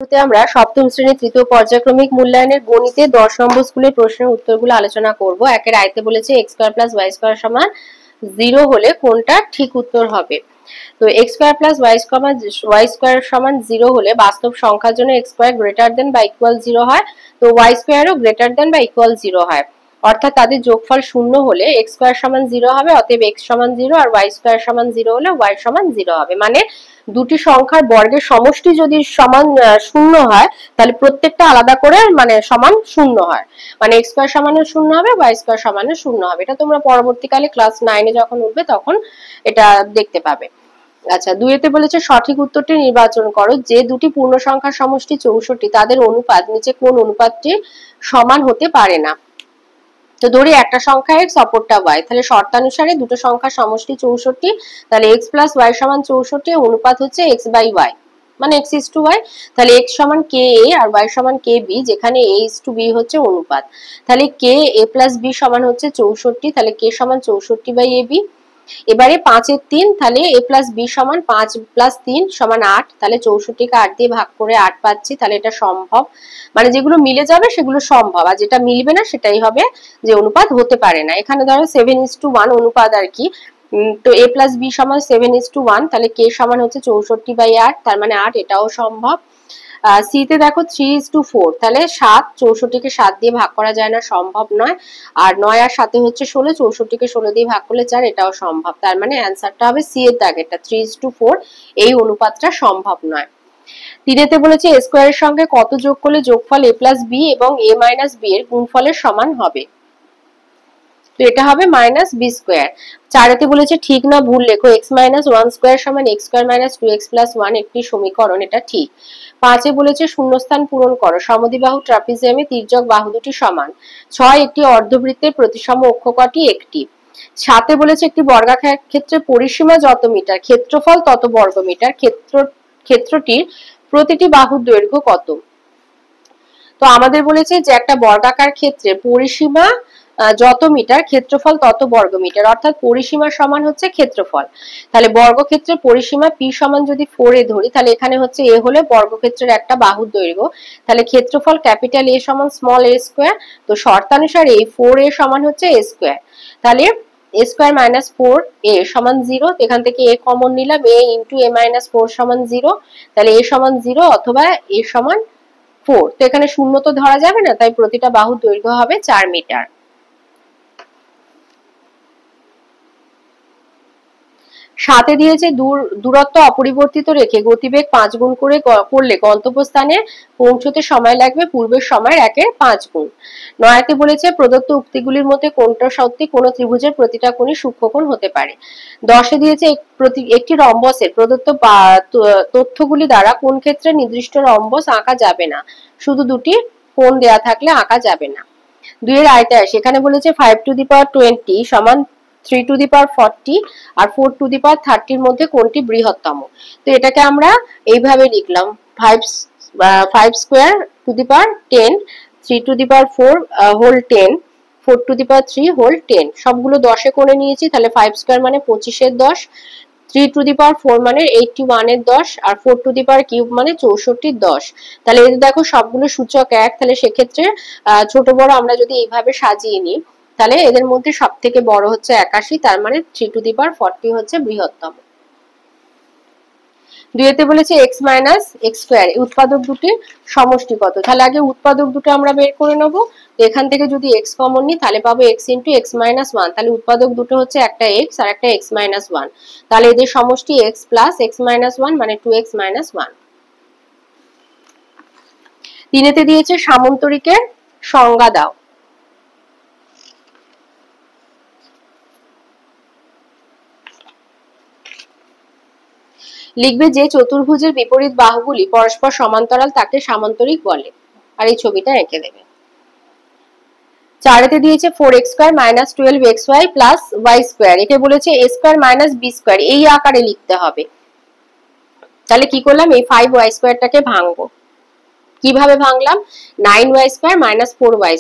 শুরুতে আমরা সপ্তম শ্রেণীর তৃতীয় পর্যায়ক্রমিক মূল্যায়নের গণিতে 10 নম্বর স্কুলের প্রশ্নের উত্তরগুলো আলোচনা করব। একের আয়তে বলেছে x square plus y square সমান 0 হলে কোনটা ঠিক উত্তর হবে। তো x square plus y square সমান 0 হলে বাস্তব সংখ্যার জন্য x স্কয়ার গ্রেটার দেন বা ইকুয়াল 0 হয়, তো y স্কয়ারও গ্রেটার দেন বা ইকুয়াল 0 হয়। অর্থাৎ তাদের যোগফল 0 হলে x স্কয়ার সমান 0 হবে, অতএব x সমান 0 আর y স্কয়ার সমান 0 হলে y সমান 0 হবে। মানে দুটি সংখ্যার বর্গের সমষ্টি যদি সমান 0 হয় তাহলে প্রত্যেকটা আলাদা করে মানে সমান 0 হয়। মানে x স্কয়ার সমানও 0 হবে, y স্কয়ার সমানও 0 হবে। এটা তোমরা পরবর্তীকালে ক্লাস 9 এ যখন উঠবে তখন এটা দেখতে পাবে। আচ্ছা, 2 এতে বলেছে সঠিক উত্তরটি নির্বাচন করো। যে দুটি পূর্ণ সংখ্যার সমষ্টি 64 তাদের অনুপাত নিচে কোন অনুপাতটি সমান হতে পারে না। তো ধরি একটা সংখ্যা x অপরটা y, তাহলে শর্তানুসারে দুটো সংখ্যার সমষ্টি 64, তাহলে x প্লাস y সমান 64, অনুপাত হচ্ছে x বাই y মানে x is to y। তাহলে x সমান ka আর y সমান kb, যেখানে a is to b হচ্ছে অনুপাত। তাহলে ka plus b সমান হচ্ছে 64, তাহলে k সমান 64 বাই ab। এবারে 5 এর 3, তাহলে a প্লাস b সমান 5 প্লাস 3 সমান 8, তাহলে 64কে 8 দিয়ে ভাগ করে 8 পাচ্ছি, তাহলে এটা সম্ভব। মানে যেগুলো মিলে যাবে সেগুলো সম্ভব, আর যেটা মিলবে না সেটাই হবে যে অনুপাত হতে পারে না। এখানে ধরো 7:1 অনুপাত আর কি। তো a প্লাস b সমান 7:1, তাহলে k সমান হচ্ছে 64/8, তার মানে 8, এটাও সম্ভব। সি তে দেখো 3:4, তাহলে 7, 64কে 7 দিয়ে ভাগ করা যায় না, সম্ভব নয়। আর 9 আর 7 হচ্ছে 16, 64কে 16 দিয়ে ভাগ করলে 4, এটাও সম্ভব। তার মানে অ্যান্সারটা হবে সি এর দাগেরটা 3:4, এই অনুপাতটা সম্ভব নয়। 3 এতে বলেছে a স্কয়ারের সঙ্গে কত যোগ করলে যোগফল a প্লাস b এবং a মাইনাস b এর গুণফলের সমান হবে। তো এটা হবে মাইনাস বি স্কয়ার। 4 এতে বলেছে ঠিক না ভুল লেখো। x মাইনাস 1 স্কয়ার সমান x square minus 2x plus 1 একটি সমীকরণ, এটা ঠিক। 5 এ বলেছে শূন্যস্থান পূরণ করো। সমদ্বিবাহু ট্রাপিজিয়ামে তির্যক বাহু দুটি সমান। 6 একটি অর্ধবৃত্তের প্রতিসম অক্ষ কটি? একটি। 7 এ বলেছে একটি বর্গাকার ক্ষেত্রে পরিসীমা যত মিটার ক্ষেত্রফল তত বর্গমিটার, ক্ষেত্রটির প্রতিটি বাহুর দৈর্ঘ্য কত? তো আমাদের বলেছে যে একটা বর্গাকার ক্ষেত্রে পরিসীমা যত মিটার ক্ষেত্রফল তত বর্গমিটার, অর্থাৎ পরিসীমা সমান হচ্ছে ক্ষেত্রফল। তাহলে বর্গক্ষেত্রের পরিসীমা p সমান যদি 4a ধরি, তাহলে এখানে হচ্ছে a হলে বর্গক্ষেত্রের একটা বাহুর দৈর্ঘ্য, তাহলে ক্ষেত্রফল ক্যাপিটাল A সমান স্মল a স্কয়ার। তো শর্তানুসারে এই 4a সমান হচ্ছে a স্কয়ার, তাহলে a স্কয়ার মাইনাস 4a সমান 0। এখান থেকে a কমন নিলাম, a ইন্টু a মাইনাস 4 সমান 0, তাহলে a সমান 0 অথবা a সমান 4। তো এখানে শূন্য তো ধরা যাবে না, তাই প্রতিটা বাহুর দৈর্ঘ্য হবে 4 মিটার। 7 এ দিয়েছে দূরত্ব অপরিবর্তিত রেখে গতিবেগ 5 গুণ করলে গন্তব্যস্থানে পৌঁছতে সময় লাগবে পূর্বের সময়ের 1/5 গুণ। 9 তে বলেছে প্রদত্ত উক্তিগুলির মধ্যে কোনটা সত্যি কোন ত্রিভুজের প্রতিটা কোণই সূক্ষ্মকোণ হতে পারে। 10 এ দিয়েছে একটি রম্বসের প্রদত্ত তথ্যগুলি দ্বারা কোন ক্ষেত্রে নির্দিষ্ট রম্বস আঁকা যাবে না, শুধু দুটি কোণ দেয়া থাকলে আঁকা যাবে না। 2 এর আয়তায় সেখানে বলেছে 5 টু দি পাওয়ার 20 সমান 3 to the power 40 R 4 to the পাওয়ার 30 এর মধ্যে কোনটি বৃহত্তম? তো এটাকে আমরা এইভাবে লিখলাম, 5 square to the power 10, 3 to the power 4 whole 10, 4 to the power 3 whole 10, সবগুলো 10 এ করে নিয়েছি। তাহলে 5 স্কয়ার মানে 25 এর 10, 3 টু দি পাওয়ার 4 মানে 81 এর 10, আর 4 টু দি পাওয়ার কিউব মানে 64 এর 10। তাহলে এই দেখো সবগুলো সূচক 1, তাহলে সেক্ষেত্রে ছোট বড় আমরা যদি এইভাবে সাজিয়ে নিই, তাহলে এদের মধ্যে সব থেকে বড় হচ্ছে 81, তার মানে 3 টু দি পাওয়ার 40 হচ্ছে বৃহত্তম। 2 এতে বলেছে x মাইনাস x স্কয়ার উৎপাদক দুটির সমষ্টি কত? তাহলে আগে উৎপাদক দুটো আমরা বের করে নেব। তো এখান থেকে যদি x কমন নিই তাহলে পাবো x ইন্টু x মাইনাস 1, তাহলে উৎপাদক দুটো হচ্ছে একটা x আর একটা x মাইনাস 1, তাহলে এদের সমষ্টি x প্লাস x মাইনাস 1 মানে 2x মাইনাস 1। 3 এতে দিয়েছে সামান্তরিকের সংজ্ঞা দাও। লিখবে যে চতুর্ভুজের বিপরীত বাহুগুলি পরস্পর সমান্তরাল তাকে সামান্তরিক বলে, আর এই ছবিটা এঁকে দেবে। 4 এতে দিয়েছে 4x square minus 12xy plus y square, একে বলেছে a square minus b square, এই আকারে লিখতে হবে। তাহলে কি করলাম, এই 5y স্কয়ারটাকে ভাঙবো। কিভাবে ভাঙলাম, 9y square minus 4y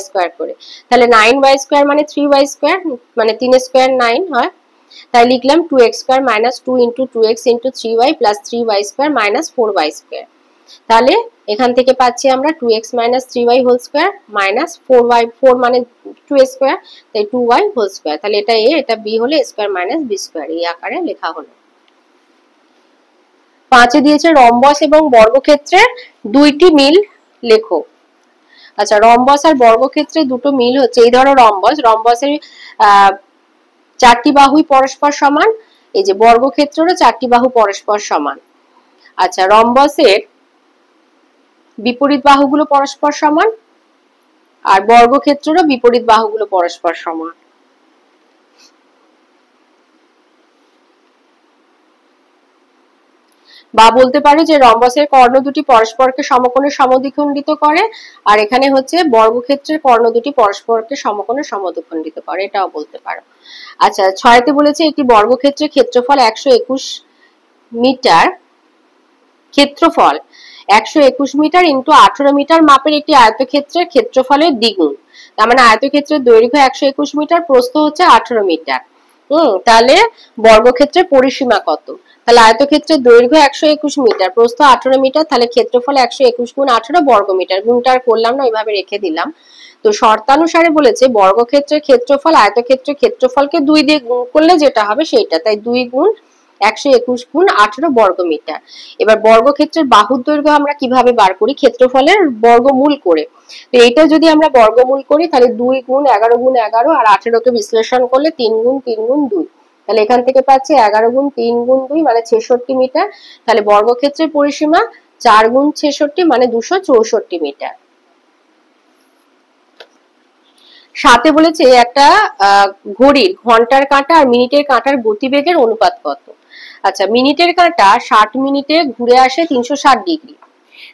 square করে, তাহলে 9y স্কয়ার মানে 3y স্কয়ার, মানে 3 স্কয়ার 9 হয়। তাই লিখলাম 2x square minus 2 into 2x into 3y plus 3y square minus 4y square. তাহলে এখান থেকে পাচ্ছি আমরা 2x - 3y whole square minus 4y, 4 মানে 2a স্কয়ার, তাই 2y হোল স্কয়ার। তাহলে এটা a, এটা b হলে a square minus b square এই আকারে লেখা হলো। 5 দিয়েছে রম্বস এবং বর্গক্ষেত্রের দুইটি মিল লেখো। আচ্ছা, রম্বস আর বর্গক্ষেত্রের দুটো মিল হচ্ছে, এই ধরো রম্বস, রম্বসের চারটি বাহুই পরস্পর সমান, এই যে বর্গক্ষেত্রেরও চারটি বাহু পরস্পর সমান। আচ্ছা, রম্বসের বিপরীত বাহুগুলো পরস্পর সমান আর বর্গক্ষেত্রেরও বিপরীত বাহুগুলো পরস্পর সমান। বা বলতে পারো যে রম্বসের কর্ণ দুটি পরস্পরকে সমকোণে সমদ্বিখণ্ডিত করে, আর এখানে হচ্ছে বর্গক্ষেত্রের কর্ণ দুটি পরস্পরকে সমকোণে সমদ্বিখণ্ডিত করে, এটাও বলতে পারো। আচ্ছা, 6তে বলেছে একটি বর্গক্ষেত্রের ক্ষেত্রফল 121 মিটার, ক্ষেত্রফল 121 মিটার ইন্টু 18 মিটার মাপের একটি আয়তক্ষেত্রের ক্ষেত্রফলের দ্বিগুণ। তার মানে আয়তক্ষেত্রের দৈর্ঘ্য 121 মিটার, প্রস্থ হচ্ছে 18 মিটার। তাহলে বর্গক্ষেত্রের পরিসীমা কত? তাহলে আয়তক্ষেত্রের দৈর্ঘ্য 121 মিটার, প্রস্থ 18 মিটার, তাহলে ক্ষেত্রফল 121 গুণ 18 বর্গ মিটার। গুণটা আর করলাম না, ওইভাবে রেখে দিলাম। তো শর্তানুসারে বলেছে বর্গক্ষেত্রের ক্ষেত্রফল আয়তক্ষেত্রের ক্ষেত্রফলকে 2 দিয়ে গুণ করলে যেটা হবে সেইটা, তাই 2 গুণ 121 গুণ 18 বর্গ মিটার। এবার বর্গক্ষেত্রের বাহুর দৈর্ঘ্য আমরা কিভাবে বার করি? ক্ষেত্রফলের বর্গমূল করে। তো এইটা যদি আমরা বর্গমূল করি তাহলে 2 গুণ 11 গুণ 11 আর 18 কে বিশ্লেষণ করলে 3 গুণ 3 গুণ 2, তাহলে এখান থেকে পাচ্ছি 11 গুণ 3 গুণ 2 মানে 66 মিটার। তাহলে বর্গক্ষেত্রের পরিসীমা 4 গুণ 66 মানে 264 মিটার। সাথে বলেছে একটা ঘড়ির ঘন্টার কাঁটা আর মিনিটের কাঁটার গতিবেগের অনুপাত কত? আচ্ছা, মিনিটের কাঁটা 60 মিনিটে ঘুরে আসে 360 ডিগ্রি,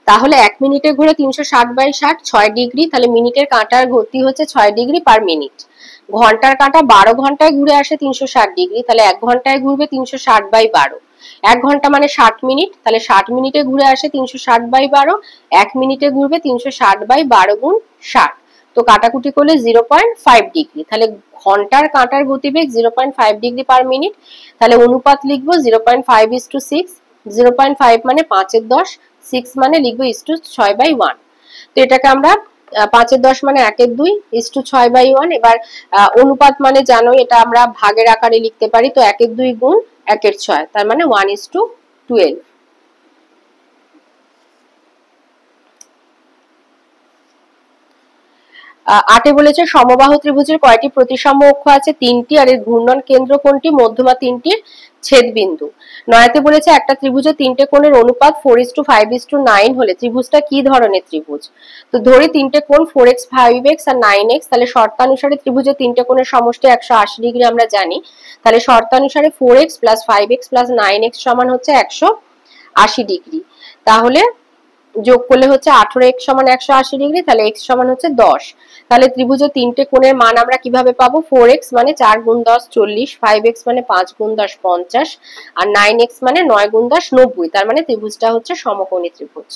তাহলে 1 মিনিটে ঘুরে 360/60 6 ডিগ্রি, তাহলে মিনিটের কাঁটার গতি হচ্ছে 6 ডিগ্রি পার মিনিট। ঘন্টার কাঁটা 12 ঘন্টায় ঘুরে আসে 360 ডিগ্রি, তাহলে 1 ঘন্টায় ঘুরবে 360/12। 1 ঘন্টা মানে 60 মিনিট, তাহলে 60 মিনিটে ঘুরে আসে 360/12, 1 মিনিটে ঘুরবে 360/12 গুণ 60। তো কাটাকুটি করলে 0.5 ডিগ্রি, তাহলে ঘন্টার কাঁটার গতিবেগ 0.5 ডিগ্রি পার মিনিট। তাহলে অনুপাত লিখবো 0.5:6, 0.5 মানে 5/10, 6 মানে লিখবো 6/1। তো এটাকে আমরা 5/10 মানে 1/2, 6/1। এবার অনুপাত মানে জানো এটা আমরা ভাগের আকারে লিখতে পারি, তো 1/2 গুণ 1/6, তার মানে 1:12। 8 বলেছে সমবাহু ত্রিভুজের কয়টি প্রতিসম অক্ষ আছে? 3টি, আর এর ঘূর্ণন কেন্দ্র কোনটি? মধ্যমা 3টির ছেদবিন্দু। 9তে বলেছে একটা ত্রিভুজের 3টে কোণের অনুপাত 4:5:9 হলে ত্রিভুজটা কি ধরনের ত্রিভুজ? তো ধরি 3টে কোণ 4x, 5x আর 9x, তাহলে শর্তানুসারে ত্রিভুজের 3টে কোণের সমষ্টি 180 ডিগ্রি আমরা জানি, তাহলে শর্তানুসারে 4x + 5x + 9x সমান হচ্ছে 180 ডিগ্রি। তাহলে যোগ করলে হচ্ছে 18x সমান 180 ডিগ্রি, তাহলে x সমান হচ্ছে 10। তাহলে ত্রিভুজের 3টে কোণের মান আমরা কিভাবে পাবো? 4x মানে 4 গুণ 10 40, 5x মানে 5 গুণ 10 50 আর 9x মানে 9 গুণ 10 90, তার মানে ত্রিভুজটা হচ্ছে সমকোণী ত্রিভুজ।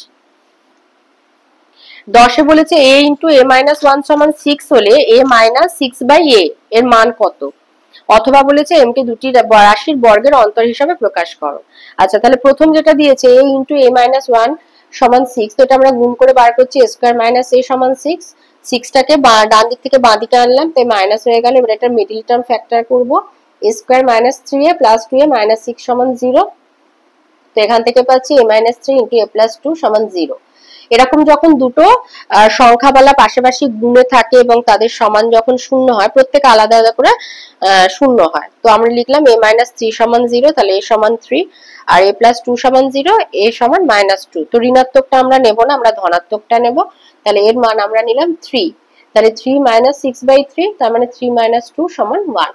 10 বলেছে a * a-1 সমান 6 হলে a - 6/a এর মান কত? অথবা বলেছে m কে দুটি রাশির বর্গের অন্তর হিসাবে প্রকাশ করো। আচ্ছা, তাহলে প্রথম যেটা দিয়েছে a * a-1 সমান 6, তো এটা আমরা গুণ করে বার করছি a স্কয়ার মাইনাস a সমান 6। 6টাকে ডান দিক থেকে বাঁ দিকে আনলাম, তাই মাইনাস হয়ে গেল। এবার এটা মিডল টার্ম ফ্যাক্টর করব, a square minus 3a plus 2a minus 6 সমান 0। তো এখান থেকে পাচ্ছি a minus 3 into a plus 2 সমান 0। এরকম যখন দুটো সংখ্যাবালা পাশাপাশি গুণে থাকে এবং তাদের সমান যখন শূন্য হয়, প্রত্যেক আলাদা আলাদা করে শূন্য হয়, তো আমরা লিখলাম a মাইনাস 3 সমান 0, তাহলে a সমান 3 আর a প্লাস 2 সমান 0, a সমান মাইনাস 2। তো ঋণাত্মকটা আমরা নেব না, আমরা ধনাত্মকটা নেব, তাহলে এর মান আমরা নিলাম 3। তাহলে 3 - 6/3, তার মানে 3 - 2 সমান 1।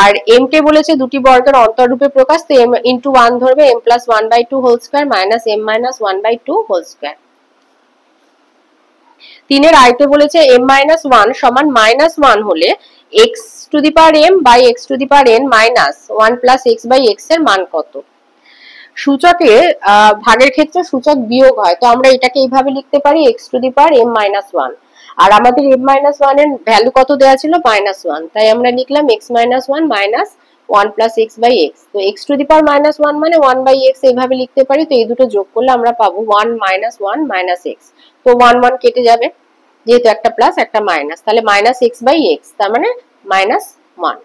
আর m কে বলেছে দুটি বর্গের অন্তর রূপে প্রকাশ, তো m * 1 ধরবে, m + 1/2 whole square minus m - 1/2 whole square. 3 এর আয়তে বলেছে m - 1 সমান -1 হলে x⁴m/x⁴n - 1 + x/x এর মান কত? সূচকে ভাগের ক্ষেত্রে সূচক বিয়োগ হয়, তো আমরা এটাকে এইভাবে লিখতে পারি x⁴m - 1, আর আমাদের m - 1 এর ভ্যালু কত দেওয়া ছিল? -1, তাই আমরা লিখলাম x - 1 - 1 plus x by x. তো x two the power minus 1 মানে 1 বাই এক্স এইভাবে লিখতে পারি। তো এই দুটো যোগ করলে আমরা পাবো 1 মাইনাস 1 মাইনাস এক্স। তো 1 1 কেটে যাবে, যেহেতু একটা প্লাস একটা মাইনাস, তাহলে মাইনাস এক্স বাই এক্স, তার মানে মাইনাস 1।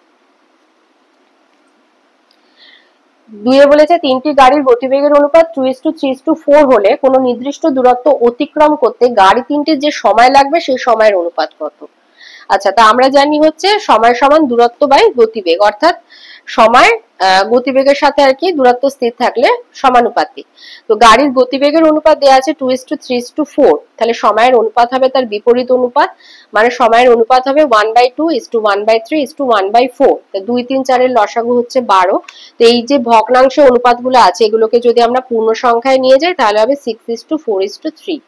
দুইয়ে বলেছে তিনটি গাড়ির গতিবেগের অনুপাত 2:3:4 হলে কোনো নির্দিষ্ট দূরত্ব অতিক্রম করতে গাড়ি তিনটির যে সময় লাগবে সেই সময়ের অনুপাত কত? আচ্ছা, তা আমরা জানি হচ্ছে সময় সমান দূরত্ব বাই গতিবেগ, অর্থাৎ সময় গতিবেগের সাথে আর কি দূরত্ব স্থির থাকলে সমানুপাতিক। তো গাড়ির গতিবেগের অনুপাত দেওয়া আছে 2:3:4, তাহলে সময়ের অনুপাত হবে তার বিপরীত অনুপাত, মানে সময়ের অনুপাত হবে 1/2:1/3:1/4। তো 2 3 4 এর লসাগু হচ্ছে 12। তো এই যে ভগ্নাংশ অনুপাতগুলো আছে এগুলোকে যদি আমরা পূর্ণ সংখ্যায় নিয়ে যাই তাহলে হবে 6:4:3।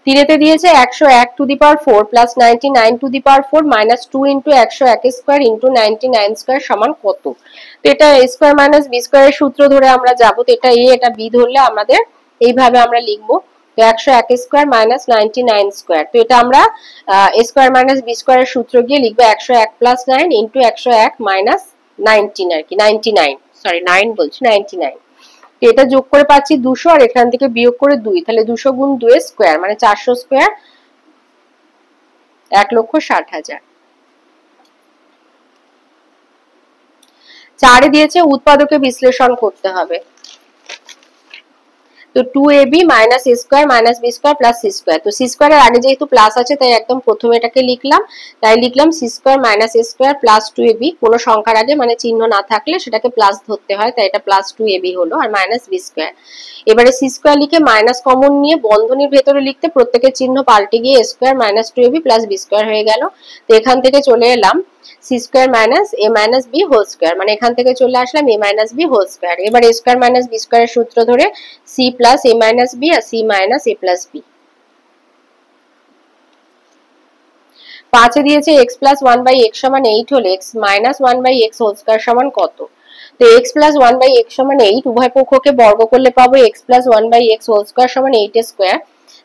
তিনেতে দিয়েছে 101 two the power 4 plus 99 two the power 4 minus 2 into 101 square into 99 square সমান কত? তো এটা a স্কোয়ার মাইনাস বি স্কোয়ারের সূত্র ধরে আমরা যাবো। তো এটা a এটা b ধরলে আমাদের এইভাবে আমরা লিখবো। তো 101 স্কোয়ার মাইনাস 99 স্কোয়ার, তো এটা আমরা a স্কোয়ার মাইনাস বি স্কোয়ারের সূত্র গিয়ে লিখবো 101 প্লাস 9 ইন্টু 101 মাইনাস 19 আর কি 99, সরি 9 বলছি 99। এটা যোগ করে পাচ্ছি 200 আর এখান থেকে বিয়োগ করে 2, তাহলে 200 গুণ 2 এর স্কয়ার মানে 400 স্কয়ার 1,60,000। 4 এ দিয়েছে উৎপাদকে বিশ্লেষণ করতে হবে। তো 2ab minus a square minus b square plus c square. তো c স্কয়ারের আগে যেহেতু প্লাস আছে তাই একদম প্রথমে এটাকে লিখলাম, তাই লিখলাম c square minus a square plus 2ab। কোনো সংখ্যার আগে মানে চিহ্ন না থাকলে সেটাকে প্লাস ধরতে হয়, তাই এটা প্লাস 2ab হলো, আর মাইনাস b স্কয়ার। এবারে c স্কয়ার লিখে মাইনাস কমন নিয়ে বন্ধনীর ভেতরে লিখতে প্রত্যেকের চিহ্ন পাল্টে গিয়ে a square minus 2ab plus b square হয়ে গেল। তো এখান থেকে চলে এলাম c square minus a minus b whole square, মানে এখান থেকে চলে আসলাম a minus b whole square. এবার a স্কয়ার মাইনাস b স্কয়ারের সূত্র ধরে c plus a minus b আর c minus a plus b। 5 এ দিয়েছে x প্লাস 1 বাই x সমান 8 হলে x minus 1 by x whole square সমান কত? তো x প্লাস 1 বাই x সমান 8, উভয় পক্ষকে বর্গ করলে পাবো x plus 1 by x whole square সমান 8 স্কয়ার,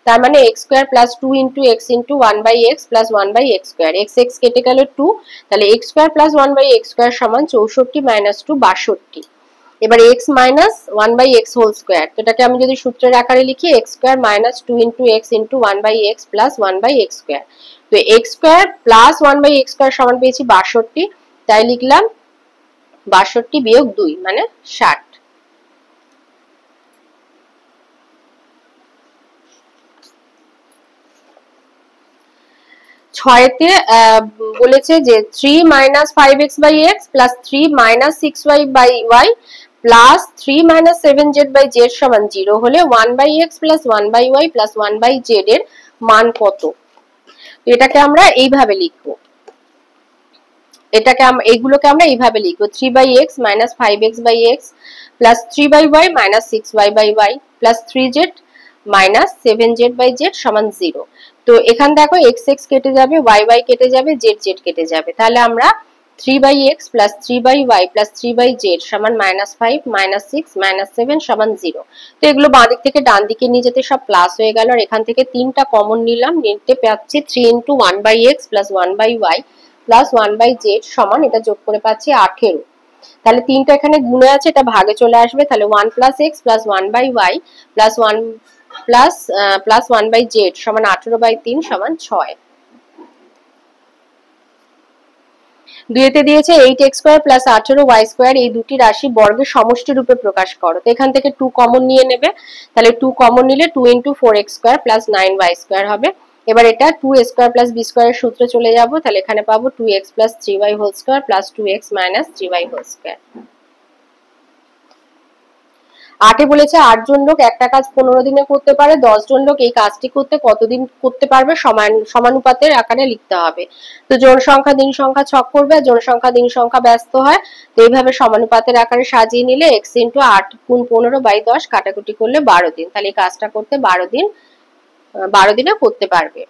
তার মানে x square plus 2 into x into 1 by x plus 1 by x square. x x কেটে গেল 2, তাহলে x square plus 1 by x square সমান 64 মাইনাস 2 62। এবার x minus 1 by x whole square, তো এটাকে আমি যদি সূত্রের আকারে লিখি x square minus 2 into x into 1 by x plus 1 by x square. তো x square plus 1 by x square সমান পেয়েছি 62, তাই লিখলাম 62 বিয়োগ 2 মানে 60। 6 তে বলেছে যে 3 minus 5x by x plus 3 minus 6y by y plus 3 minus 7z by z সমান 0 হলে 1 by x plus 1 by y plus 1 by z এর মান কত? এটাকে আমরা এইভাবে লিখবো, এইগুলোকে আমরা এইভাবে লিখবো 3 by x minus 5x by x plus 3 by y minus 6y by y plus 3z minus 7z by z সমান 0। তো এখান দেখো x x কেটে যাবে, y y কেটে যাবে, z z কেটে যাবে, তাহলে আমরা 3 by x plus 3 by y plus 3 by z সমান মাইনাস 5 মাইনাস 6 মাইনাস 7 সমান 0। তো এগুলো বাঁ দিক থেকে ডান দিকে নিয়ে যেতে সব প্লাস হয়ে গেল, আর এখান থেকে 3টা কমন নিলাম, নিতে পাচ্ছি 3 into 1 by x plus 1 by y plus 1 by z সমান, এটা যোগ করে পাচ্ছি 18। তাহলে 3টা এখানে গুণে আছে, এটা ভাগে চলে আসবে, তাহলে 1 plus x plus 1 by y plus 1 plus 1 by z সমান 18 বাই 3 সমান 6। 2 তে দিয়েছে 8x square plus 18y square এই দুটি রাশি বর্গের সমষ্টি রূপে প্রকাশ করো। তো এখান থেকে 2 কমন নিয়ে নেবে, তাহলে 2 কমন নিলে 2 into 4x square plus 9y square হবে। এবার এটা 2a স্কয়ার প্লাস b স্কয়ারের সূত্রে চলে যাব, তাহলে এখানে পাবো 2x plus 3y whole square plus 2x minus 3y whole square. 8 এ বলেছে 8 জন লোক একটা কাজ 15 দিনে করতে পারে, 10 জন লোক এই কাজটি করতে কতদিন করতে পারবে সমানুপাতের আকারে লিখতে হবে। তো জন সংখ্যা দিন সংখ্যা ছক করবে, জন সংখ্যা দিন সংখ্যা ব্যস্ত হয়, তো এইভাবে সমানুপাতের আকারে সাজিয়ে নিলে x ইন্টু 8 গুণ 15 বাই 10 কাটাকুটি করলে 12 দিন, তাহলে এই কাজটা করতে 12 দিনে করতে পারবে।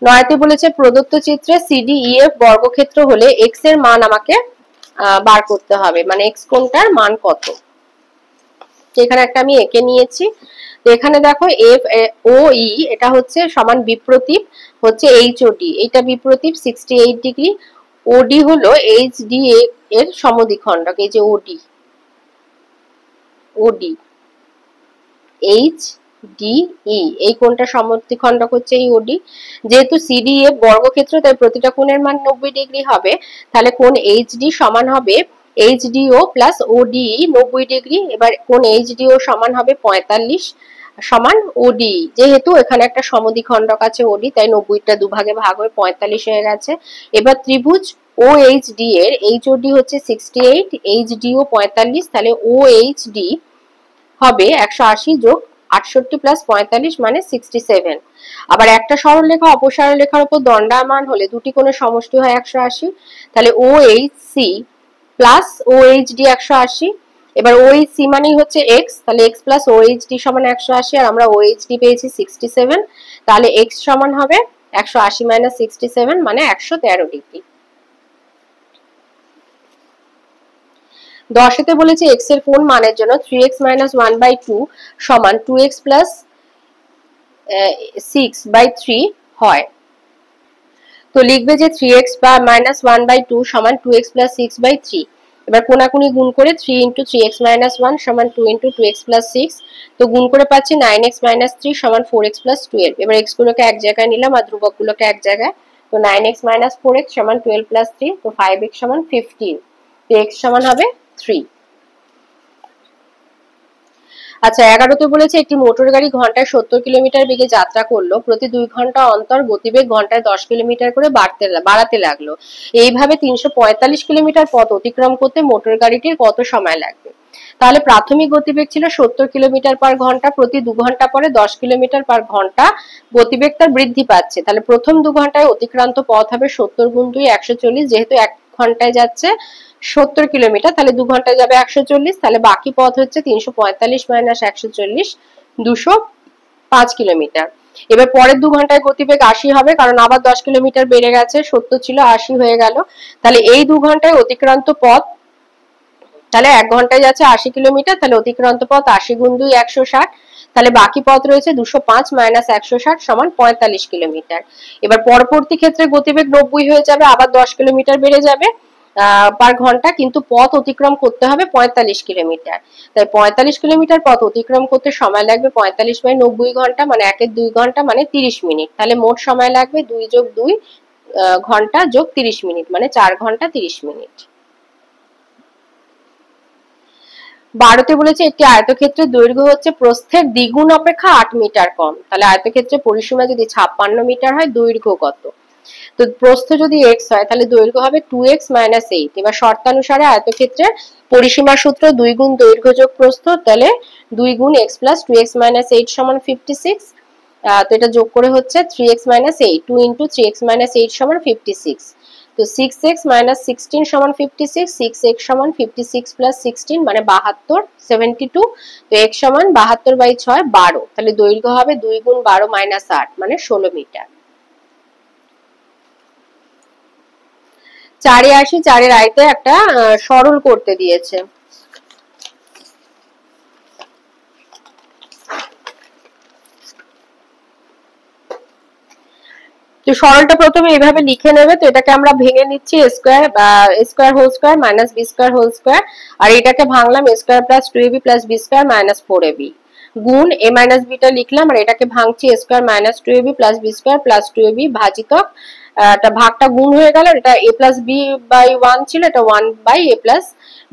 9 তে বলেছে প্রদত্ত চিত্রে CDEF বর্গক্ষেত্র হলে x এর মান আমাকে বার করতে হবে, মানে x কোণটার মান কত। এখানে একটা আমি এঁকে নিয়েছি, তো এখানে দেখো এফ ও ই এটা হচ্ছে সমান বিপ্রতীপ হচ্ছে এইচওডি, এইটা বিপ্রতীপ 68 ডিগ্রি। ওডি হলো এইচডি এর সমদ্বিখণ্ডক, এই যে ওডি, ওডি এইচ ডি ই, এই কোণটা সমদ্বিখণ্ডক হচ্ছে এই ওডি। যেহেতু সিডি এ বর্গক্ষেত্র তাই প্রতিটা কোণের মান 90 ডিগ্রি হবে, তাহলে কোণ এইচডি সমান হবে এইচডিও প্লাস ওডিই 90 ডিগ্রি। এবার কোণ এইচডিও সমান হবে 45 সমান ওডি, যেহেতু এখানে একটা সমদ্বিখণ্ডক আছে ওডি তাই 90টা দুভাগে ভাগ হয়ে 45 হয়ে গেছে। এবার ত্রিভুজ ও এইচডি এর এইচওডি হচ্ছে 68, এইচডিও 45, তাহলে ও এইচডি হবে 180 যোগ 68 প্লাস 45 মানে 67। আবার একটা সরলরেখা অপর সরলরেখার উপর দণ্ডায়মান হলে দুটি কোণের সমষ্টি হয় 180, তাহলে O H C plus O H D 180। এবার ও এইচ সি মানেই হচ্ছে এক্স, তাহলে x plus O H D সমান 180, আর আমরা ও এইচ ডি পেয়েছি 67, তাহলে এক্স সমান হবে 180 মাইনাস 67 মানে 113 ডিগ্রি। 10 বলেছে এক্স এর কোন মানের জন্য 3x - 1/2 সমান 2x প্লাস 6/3 হয়। তো লিখবে যে 3x বা -1/2 সমান 2x প্লাস 6/3। এবার কোনাকুনি গুণ করে 3 × 3x - 1 সমান 2 × 2x প্লাস 6, তো গুণ করে পাচ্ছি 9x - 3 সমান 4x প্লাস 12। এবার x গুলোকে এক জায়গায় নিলাম আর ধ্রুবক গুলোকে এক জায়গায়, তো 9x - 4x সমান 12 প্লাস 3, তো 5x সমান 15, তো x সমান হবে 3। আচ্ছা 11 বলেছে একটি মোটর গাড়ি ঘন্টায় 70 কিলোমিটার বেগে যাত্রা করলো, প্রতি 2 ঘন্টা অন্তর গতিবেগ ঘন্টায় 10 কিলোমিটার করে বাড়াতে লাগলো। এইভাবে 345 কিলোমিটার পথ অতিক্রম করতে মোটর গাড়িটির কত সময় লাগবে? তাহলে প্রাথমিক গতিবেগ ছিল 70 কিলোমিটার পার ঘন্টা, প্রতি 2 ঘন্টা পরে 10 কিলোমিটার পার ঘন্টা গতিবেগ তার বৃদ্ধি পাচ্ছে। তাহলে প্রথম 2 ঘন্টায় অতিক্রান্ত পথ হবে 70 গুণ 2 140, যেহেতু 1 ঘন্টায় যাচ্ছে 70 কিলোমিটার, তাহলে 2 ঘন্টায় যাবে 140, তাহলে বাকি পথ হচ্ছে 345 মাইনাস 140 205 কিলোমিটার। এবার পরের 2 ঘন্টায় গতিবেগ 80 হবে, কারণ আবার 10 কিলোমিটার বেড়ে গেছে, 70 ছিল 80 হয়ে গেল। তাহলে এই 2 ঘন্টায় অতিক্রান্ত পথ, তাহলে 1 ঘন্টায় যাচ্ছে 80 কিলোমিটার, তাহলে অতিক্রান্ত পথ 80 গুণ 2 160, তাহলে বাকি পথ রয়েছে 205 মাইনাস 160 সমান 45 কিলোমিটার। এবার পরবর্তী ক্ষেত্রে গতিবেগ 90 হয়ে যাবে, আবার 10 কিলোমিটার বেড়ে যাবে পার ঘন্টা, কিন্তু পথ অতিক্রম করতে হবে 45 কিলোমিটার। তাই 45 কিলোমিটার পথ অতিক্রম করতে সময় লাগবে 45 বাই 90 ঘন্টা, মানে 1 2 ঘন্টা মানে 30 মিনিট। তাহলে মোট সময় লাগবে 2 যোগ 2 ঘন্টা যোগ 30 মিনিট মানে 4 ঘন্টা 30 মিনিট। 12 বলেছে একটি আয়তক্ষেত্রের দৈর্ঘ্য হচ্ছে প্রস্থের দ্বিগুণ অপেক্ষা 8 মিটার কম, তাহলে আয়তক্ষেত্রের পরিসীমা যদি 56 মিটার হয় দৈর্ঘ্য কত? তো প্রস্থ যদি x হয় তাহলে দৈর্ঘ্য হবে 2x - 8। এবার শর্তানুসারে আয়তক্ষেত্রের পরিসীমার সূত্র 2 গুণ দৈর্ঘ্য যোগ প্রস্থ, তাহলে 2 গুণ x প্লাস 2x - 8 সমান 56। তো এটা যোগ করে হচ্ছে 3x - 8, 2 × 3x - 8 সমান 56, তো 6x - 16 সমান 56, 6x সমান 56 প্লাস 16 মানে 72 72, তো x সমান 72/6 12, তাহলে দৈর্ঘ্য হবে 2 গুণ 12 মাইনাস 8 মানে 16 মিটার। 4 আসি, 4 আয়তে একটা সরল করতে দিয়েছে। তো সরলটা প্রথমে এইভাবে লিখে নেবে, তো এটাকে আমরা ভেঙে নিচ্ছি a square whole square minus b square whole square, আর এটাকে ভাঙলাম a square plus 2ab plus b square minus 4ab গুণ a মাইনাস b টা লিখলাম, আর এটাকে ভাঙছি a square minus 2ab plus b square plus 2ab ভাজিতক এটা ভাগটা গুণ হয়ে গেল, এটা a প্লাস b বাই 1 ছিল, এটা 1 বাই a প্লাস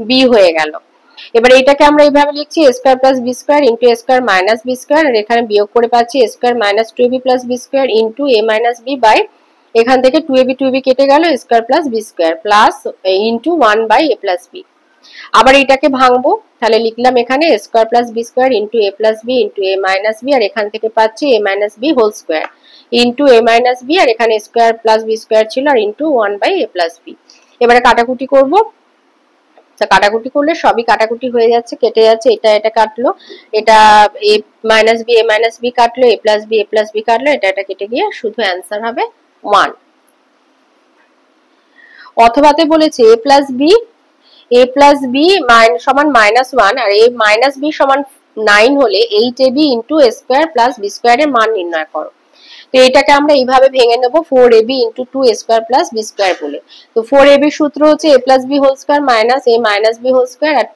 b হয়ে গেল। এবার এটাকে আমরা এইভাবে লিখছি a square plus b square into a square minus b square, আর এখানে বিয়োগ করে পাচ্ছি a square minus 2ab plus b square into a minus b by, এখান থেকে 2ab কেটে গেল, a square plus b square plus into 1 by a plus b। আবার এটাকে ভাঙবো, তাহলে লিখলাম এখানে a square plus b square into a plus b into a minus b, আর এখান থেকে পাচ্ছি a minus b whole square into a minus b, আর এখানে স্কয়ার প্লাস b স্কয়ার ছিল আর into 1 by a plus b। এবারে কাটাকুটি করব, কাটাকুটি করলে সবই কাটাকুটি হয়ে যাচ্ছে, কেটে যাচ্ছে, এটা কাটলো, এটা a মাইনাস b কাটলো, a প্লাস b কাটলো, এটা কেটে গিয়ে শুধু অ্যান্সার হবে 1। অথবাতে বলেছে a প্লাস b সমান -1 আর a মাইনাস b সমান 9 হলে 8ab into a square plus b স্কোয়ারের মান নির্ণয় করো। তো এটাকে আমরা এইভাবে ভেঙে নেব 4ab into 2a square plus b square বলে। তো 4ab সূত্র হচ্ছে a plus b whole square minus a minus b whole square, আর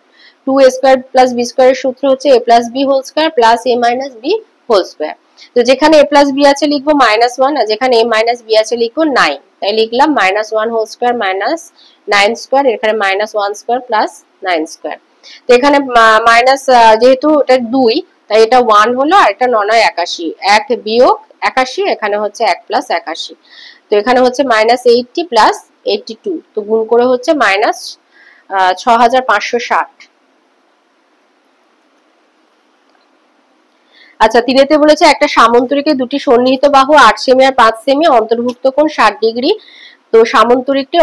2a স্কোয়ার প্লাস b স্কোয়ারের সূত্র হচ্ছে a plus b whole square plus a minus b whole square. তো যেখানে a প্লাস b আছে লিখবো -1, আর যেখানে a মাইনাস b আছে লিখবো 9। তাই লিখলাম -1 হোল স্কোয়ার মাইনাস 9 স্কোয়ার, এখানে -1 স্কোয়ার প্লাস 9 স্কোয়ার। তো এখানে মাইনাস, যেহেতু এটা 2 তাই এটা 1 হলো, আর এটা 9 81, 1 বিয়োগ 81, এখানে হচ্ছে 1 প্লাস 81। তো এখানে হচ্ছে -80 প্লাস 82, তো গুণ করে হচ্ছে -6560। আচ্ছা, তিনেতে বলেছে একটা সামন্তরিকে দুটি সন্নিহিত বাহু 8 সেমি আর 5 সেমি, অন্তর্ভুক্ত কোণ 60 ডিগ্রি। তো সামন্তরিকটি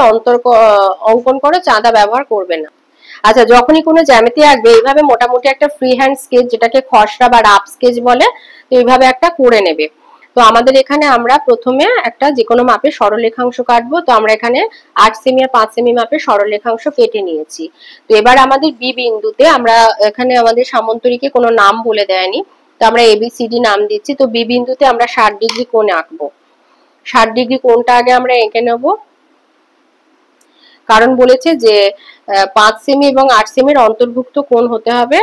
অঙ্কন করো, চাঁদা ব্যবহার করবে না। আচ্ছা, যখনই কোনো জ্যামিতি আঁকবে এইভাবে মোটামুটি একটা ফ্রি হ্যান্ড স্কেচ, যেটাকে খসড়া বা রাফ স্কেচ বলে, তো এইভাবে একটা করে নেবে। তো আমাদের এখানে আমরা প্রথমে একটা যে কোনো মাপে সরলরেখাংশ কাটবো। তো আমরা এখানে 8 সেমি আর 5 সেমি মাপে সরলরেখাংশ কেটে নিয়েছি। তো এবার আমাদের বি বিন্দুতে, আমরা এখানে আমাদের সামন্তরিকে কোনো নাম বলে দেয়নি, তো আমরা এবিসিডি নাম দিচ্ছি। তো বি বিন্দুতে আমরা 60 ডিগ্রি কোণ আঁকবো। 60 ডিগ্রি কোণটা আগে আমরা এঁকে নেব, কারণ বলেছে যে 5 সেমি এবং 8 সেমির অন্তর্ভুক্ত কোণ হতে হবে।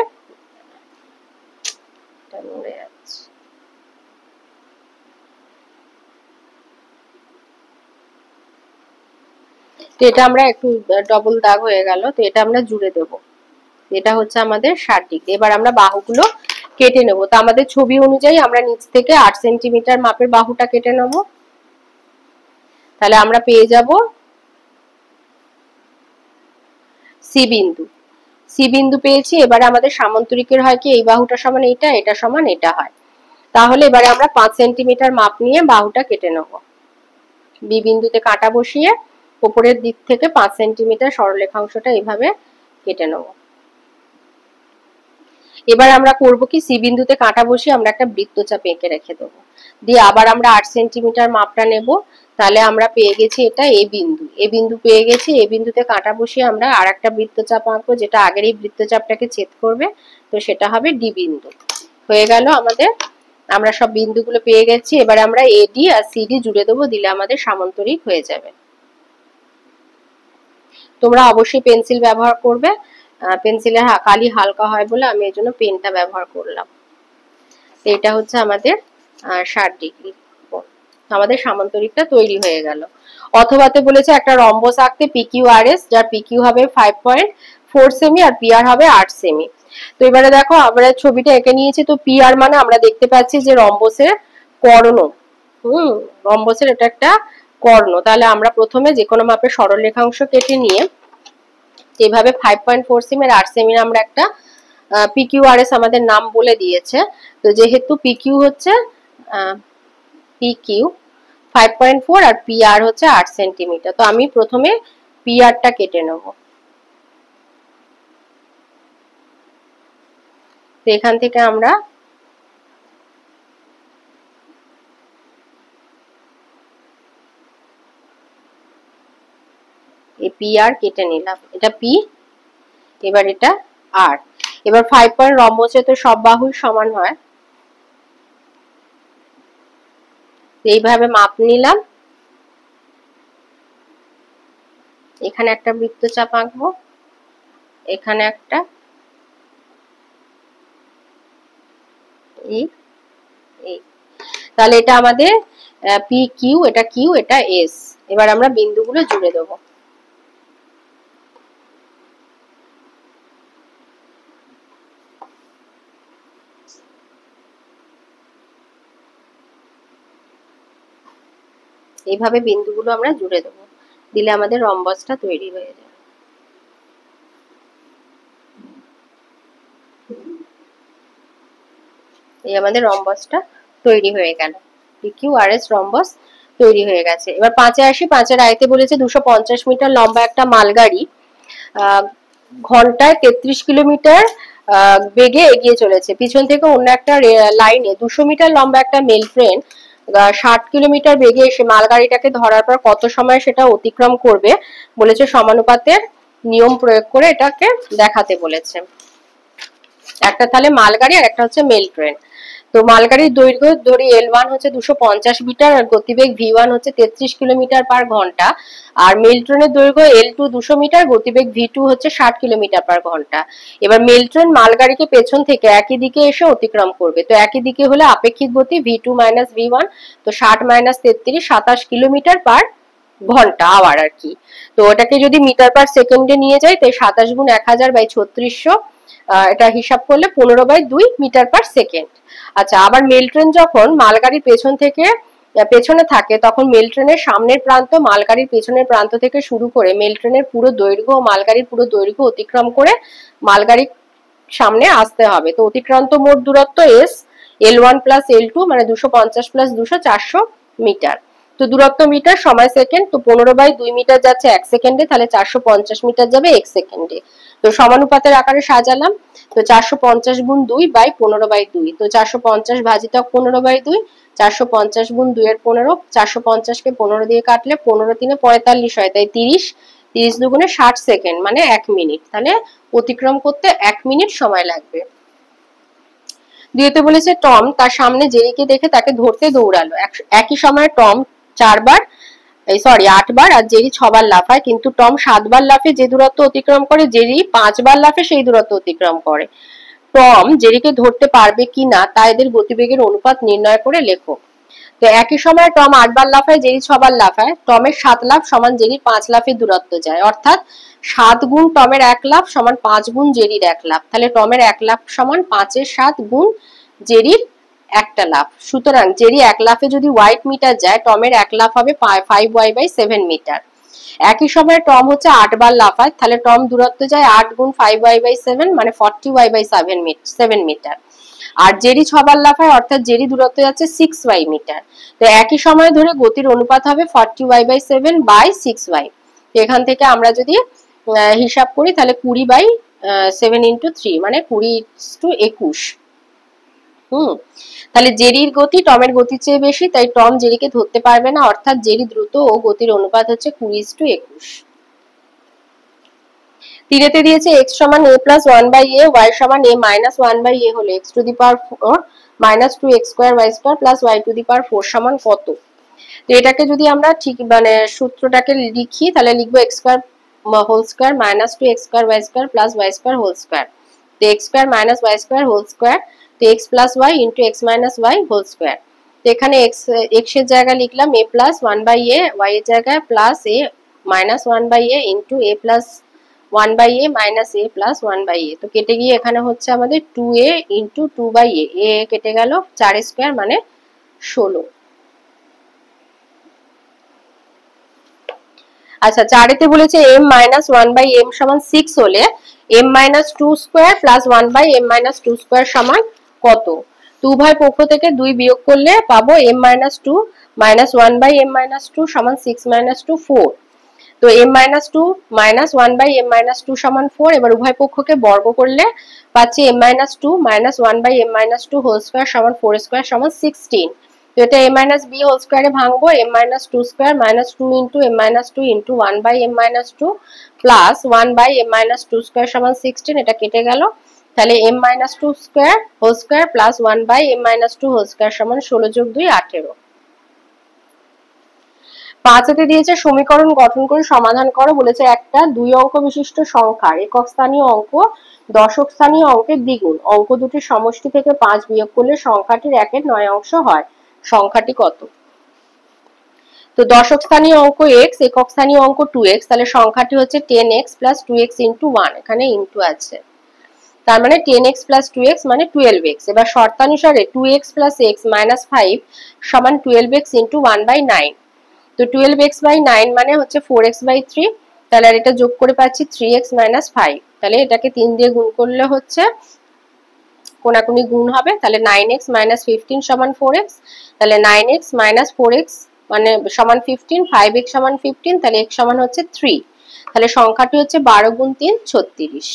তো এটা আমরা একটু ডবল দাগ হয়ে গেল, তো এটা আমরা জুড়ে দেব। এটা হচ্ছে আমাদের 60 ডিগ্রি। এবার আমরা বাহুগুলো কেটে নেব। তো আমাদের ছবি অনুযায়ী আমরা নিচ থেকে 8 সেন্টিমিটার মাপের বাহুটা কেটে নেব। তাহলে আমরা পেয়ে যাব সি বিন্দু। সি বিন্দু পেয়েছি। এবারে আমাদের সামন্তরিকের হয় কি, এই বাহুটা সমান এইটা, এটা সমান এটা হয়। তাহলে এবারে আমরা 5 সেন্টিমিটার মাপ নিয়ে বাহুটা কেটে নেব। বি বিন্দুতে কাটা বসিয়ে উপরের দিক থেকে 5 সেন্টিমিটার সরলরেখাংশটা এইভাবে কেটে নেব। এবার আমরা করব কি, সি বিন্দুতে কাটা বসিয়ে আমরা একটা বৃত্তচাপ এঁকে রেখে দেবো। দিয়ে আবার আমরা 8 সেন্টিমিটার মাপটা নেব। তাহলে আমরা পেয়ে গেছি এটা এ বিন্দু। এ বিন্দু পেয়ে গেছি। এ বিন্দুতে কাটা বসিয়ে আমরা আর একটা বৃত্তচাপ আঁকবো, যেটা আগের এই বৃত্তচাপটাকে ছেদ করবে। তো সেটা হবে ডি বিন্দু। হয়ে গেল আমাদের, আমরা সব বিন্দুগুলো পেয়ে গেছি। এবারে আমরা এডি আর সিডি জুড়ে দেবো, দিলে আমাদের সামন্তরিক হয়ে যাবে। তোমরা অবশ্যই পেন্সিল ব্যবহার করবে। পেন্সিলের কালি হালকা হয় বলে আমি এই জন্য পেনটা ব্যবহার করলাম। এটা হচ্ছে আমাদের 60 ডিগ্রি। আমাদের সামান্তরিকটা তৈরি হয়ে গেল। অথবাতে বলেছে একটা রম্বস আঁকতে PQRS, যার PQ হবে 5.4 সেমি আর PR হবে 8 সেমি। তো এবারে দেখো আমরা ছবিটা এঁকে নিয়েছি। তো PR মানে আমরা দেখতে পাচ্ছি যে রম্বসের কর্ণ। রম্বসের এটা একটা কর্ণ। তাহলে আমরা প্রথমে যে কোনো মাপের সরলরেখাংশ কেটে নিয়ে এভাবে 5.4 সেমি আর 8 সেমি আমরা একটা PQRS আমাদের নাম বলে দিয়েছে। তো যেহেতু PQ হচ্ছে PQ 5.4 আর PR হচ্ছে 8 সেন্টিমিটার। তো আমি প্রথমে PRটা কেটে নেব। তো এখান থেকে আমরা এই PR কেটে নিলাম। এটা P, এবার এটা R। এবার 5 পয়েন্ট রম্বসে তো সব বাহুই সমান হয়। এইভাবে মাপ নিলাম। এখানে একটা বৃত্তচাপ আঁকবো, এখানে একটা, এই এই। তাহলে এটা আমাদের PQ, এটা Q, এটা S। এবার আমরা বিন্দুগুলো জুড়ে দেবো। এইভাবে বিন্দুগুলো আমরা জুড়ে দেবো, দিলে আমাদের রম্বসটা তৈরি হয়ে যাবে। এই আমাদের রম্বসটা তৈরি হয়ে গেল। PQRS রম্বস তৈরি হয়ে গেছে। এবার 5-এ আসি। 5-এর আয়তে বলেছে 250 মিটার লম্বা একটা মালগাড়ি ঘন্টায় 33 কিলোমিটার বেগে এগিয়ে চলেছে। পিছন থেকে অন্য একটা লাইনে 200 মিটার লম্বা একটা মেল ট্রেন 60 কিলোমিটার বেগে এসে মালগাড়িটাকে ধরার পর কত সময় সেটা অতিক্রম করবে বলেছে, সমানুপাতের নিয়ম প্রয়োগ করে এটাকে দেখাতে বলেছে। একটা তাহলে মালগাড়ি আর একটা হচ্ছে মেল ট্রেন। তো মালগাড়ির দৈর্ঘ্য ধরি L1 হচ্ছে 250 মিটার আর গতিবেগ V1 হচ্ছে 33 কিলোমিটার পার ঘন্টা, আর মেল ট্রেনের দৈর্ঘ্য L2 200 মিটার, গতিবেগ V2 হচ্ছে 60 কিলোমিটার পার ঘন্টা। এবার মেল ট্রেন মালগাড়িকে পেছন থেকে একই দিকে এসে অতিক্রম করবে। তো একই দিকে হলে আপেক্ষিক গতি V2 মাইনাস V1, তো 60 মাইনাস 33 27 কিলোমিটার পার ঘন্টা, আওয়ার আর কি। তো ওটাকে যদি মিটার পার সেকেন্ডে নিয়ে যাই, তাই 27 গুণ 1000 বাই 3600, এটা হিসাব করলে 15/2 মিটার পার সেকেন্ড। আচ্ছা, আবার মেল ট্রেন যখন মালগাড়ির পেছনে থাকে, তখন মেল ট্রেনের সামনের প্রান্ত মালগাড়ির পেছনের প্রান্ত থেকে শুরু করে মেল ট্রেনের পুরো দৈর্ঘ্য ও মালগাড়ির পুরো দৈর্ঘ্য অতিক্রম করে মালগাড়ির সামনে আসতে হবে। তো অতিক্রান্ত মোট দূরত্ব S, L1 প্লাস L2 মানে 250 প্লাস 200 400 মিটার। তো দূরত্ব মিটার, সময় সেকেন্ড, তো 15/2 মিটার যাচ্ছে 1 সেকেন্ডে, তাহলে 450 মিটার যাবে 1 সেকেন্ডে। তো সমানুপাতের আকারে সাজালাম। তো 450 গুণ 2 বাই 15/2, তো 450 ভাজিতক 15/2, 450 গুণ 2 এর 15, 450 কে 15 দিয়ে কাটলে 15 3 45 হয়, তাই 30, 30 দুগুণে 60 সেকেন্ড মানে 1 মিনিট। তাহলে অতিক্রম করতে 1 মিনিট সময় লাগবে। দ্বিতীয়তে বলেছে টম তার সামনে জেরিকে দেখে তাকে ধরতে দৌড়ালো। একই সময়ে টম 8 বার আর জেরি 6 বার লাফায়, কিন্তু টম 7 বার লাফে যে দূরত্ব অতিক্রম করে, জেরি 5 বার লাফে সেই দূরত্ব অতিক্রম করে। টম জেরিকে ধরতে পারবে কিনা তা এদের গতিবেগের অনুপাত নির্ণয় করে লেখো। তো একই সময়ে টম 8 বার লাফায়, জেরি 6 বার লাফায়। টমের 7 লাফ সমান জেরির 5 লাফের দূরত্ব যায়, অর্থাৎ 7 গুণ টমের 1 লাফ সমান 5 গুণ জেরির 1 লাফ। তাহলে টমের 1 লাফ সমান 5 এর 7 গুণ জেরির 1টা লাফ। সুতরাং জেরি 1 লাফে যদি ওয়াইট মিটার যায়, টমের 1 লাফ হবে 5y/7 মিটার। একই সময়ে টম হচ্ছে 8 বার লাফায়, তাহলে টম দূরত্ব যায় 8 গুণ 5y/7 মানে 40y/7 মিটার। আর জেরি 6 বার লাফায়, অর্থাৎ জেরি দূরত্ব যাচ্ছে 6y মিটার। তো একই সময় ধরে গতির অনুপাত হবে 40y/7 বাই 6y। তো এখান থেকে আমরা যদি হিসাব করি, তাহলে 20/7 × 3 মানে 20:21। তাহলে জেরির গতি টমের গতির চেয়ে বেশি, তাই টম জেরিকে ধরতে পারবে না, অর্থাৎ জেরি দ্রুত ও গতির অনুপাত হচ্ছে 20:21। তিরেতে দিয়েছে x সমান a প্লাস 1/a, y সমান a মাইনাস 1/a হলে x to the power 4 minus 2x² y² plus y to the power 4 সমান কত? তো এটাকে যদি আমরা ঠিক মানে সূত্রটাকে লিখি, তাহলে লিখবো x² whole square minus 2x² y² plus y² whole square. তো x² minus y² whole square, তো x plus y into x minus y whole square. তো এখানে x এর জায়গায় লিখলাম a প্লাস 1/a, y এর জায়গায় plus a minus 1/a into a plus 1/a minus a plus 1/a। তো কেটে গিয়ে এখানে হচ্ছে আমাদের 2a ইন্টু 2/a, a কেটে গেল, 4 স্কয়ার মানে 16। আচ্ছা, 4 বলেছে m মাইনাস 1/m সমান 6 হলে m minus 2 square plus 1/m minus 2 square সমান কত? তো উভয় পক্ষ থেকে 2 বিয়োগ করলে পাবো m minus 2 minus 1/m minus 2 সমান 6 মাইনাস 2 4। তো m minus 2 minus 1/m minus 2 সমান 4। এবার উভয় পক্ষকে বর্গ করলে পাচ্ছি m minus 2 minus 1/m minus 2 whole square সমান 4 স্কয়ার সমান 16। তো এটা a মাইনাস b হোল স্কয়ারে ভাঙবো, m minus 2 square minus 2 into m minus 2 into 1/m minus 2 plus 1/m minus 2 square সমান 16, এটা কেটে গেল। তাহলে m minus 2 square whole square plus 1/m minus 2 whole square সমান 16 যোগ 2 18। 5 দিয়েছে সমীকরণ গঠন করে সমাধান করো। বলেছে একটা 2 অঙ্ক বিশিষ্ট সংখ্যার একক স্থানীয় অঙ্ক দশক স্থানীয় অঙ্কের দ্বিগুণ, অঙ্ক দুটির সমষ্টি থেকে 5 বিয়োগ করলে সংখ্যাটির 1/9 অংশ হয়, সংখ্যাটি কত? তো দশক স্থানীয় অঙ্ক x, একক স্থানীয় অঙ্ক 2x, তাহলে সংখ্যাটি হচ্ছে 10x প্লাস 2x ইন্টু 1, এখানে ইন্টু আছে, তার মানে 10x প্লাস 2x মানে 12x। এবার শর্তানুসারে 2x প্লাস x মাইনাস 5 সমান 12x ইন্টু 1/9। তো 12x/9 মানে হচ্ছে 4x/3, তাহলে আর এটা যোগ করে পাচ্ছি 3x মাইনাস 5। তাহলে এটাকে 3 দিয়ে গুণ করলে হচ্ছে কোনাকুনি গুণ হবে, তাহলে 9x মাইনাস 15 সমান 4x, তাহলে 9x মাইনাস 4x মানে সমান 15, 5x সমান 15, তাহলে x সমান হচ্ছে 3। তাহলে সংখ্যাটি হচ্ছে 12 গুণ 3 36।